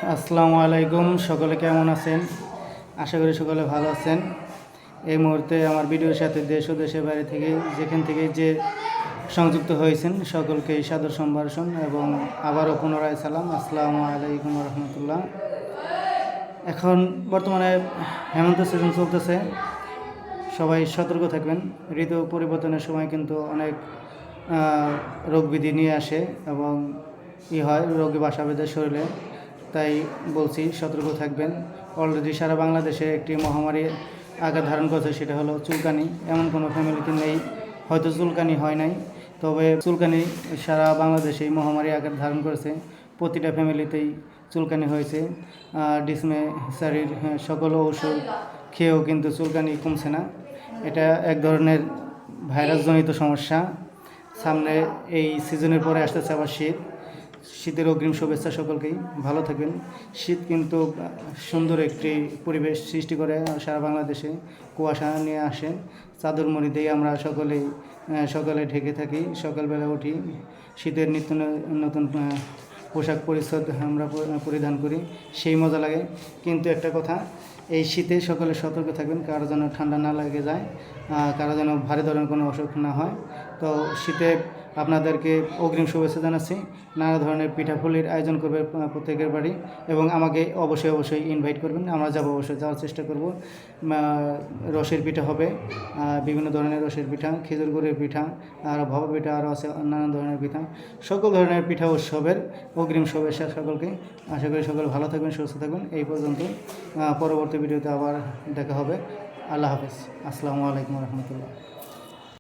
আসসালামু আলাইকুম, সকলে কেমন আছেন? আশা করি সকলে ভালো আছেন। এই মুহূর্তে আমার ভিডিওর সাথে দেশ ও দেশের বাইরে থেকে যেখান থেকে যে সংযুক্ত হয়েছেন সকলকেই সাদর সম্ভাষণ এবং আবারও পুনরায় সালাম। আসসালামু আলাইকুম রহমতুল্লাহ। এখন বর্তমানে হেমন্ত সিজন চলতেছে, সবাই সতর্ক থাকবেন। ঋতু পরিবর্তনের সময় কিন্তু অনেক রোগবিধি নিয়ে আসে এবং হয় রোগী বাসা বেঁধে শরীরে, তাই বলছি সতর্ক থাকবেন। অলরেডি সারা বাংলাদেশে একটি মহামারী আকার ধারণ করছে, সেটা হলো চুলকানি। এমন কোনো ফ্যামিলিতে নেই হয়তো চুলকানি হয় নাই, তবে চুলকানি সারা বাংলাদেশেই মহামারী আকার ধারণ করেছে। প্রতিটা ফ্যামিলিতেই চুলকানি হয়েছে। ডিসমেসারির সকল ঔষধ খেয়েও কিন্তু চুলকানি কমছে না। এটা এক ধরনের ভাইরাসজনিত সমস্যা। সামনে এই সিজনের পরে আসতেছে আবার শীতের অগ্রিম শুভেচ্ছা সকলকেই। ভালো থাকবেন। শীত কিন্তু সুন্দর একটি পরিবেশ সৃষ্টি করে সারা বাংলাদেশে, কুয়াশা নিয়ে আসে। চাদর মুড়ি দিয়ে আমরা সকালে ঢেকে থাকি। সকালবেলা উঠি, শীতের নিত্য নতুন পোশাক পরিচ্ছদ আমরা পরিধান করি, সেই মজা লাগে। কিন্তু একটা কথা, এই শীতে সকলে সতর্ক থাকবেন, কারো যেন ঠান্ডা না লাগে যায়, কারো যেন ভারী ধরনের কোনো অসুখ না হয়। তো শীতে আপনাদেরকে অগ্রিম শুভেচ্ছা জানাচ্ছি। নানা ধরনের পিঠাপুলির আয়োজন করবে প্রত্যেকের বাড়ি, এবং আমাকে অবশ্যই ইনভাইট করবেন। আমরা যাব, অবশ্যই যাওয়ার চেষ্টা করব। রসের পিঠা হবে, বিভিন্ন ধরনের রসের পিঠা, খেজুর গুড়ের পিঠা, আর ভাপা পিঠা, আরও আছে নানা ধরনের পিঠা। সকল ধরনের পিঠা উৎসবের অগ্রিম শুভেচ্ছা সকলকে। আশা করি সকলে ভালো থাকবেন, সুস্থ থাকবেন। এই পর্যন্ত, পরবর্তী ভিডিওতে আবার দেখা হবে। আল্লাহ হাফেজ। আসসালামু আলাইকুম রহমতুল্লাহ।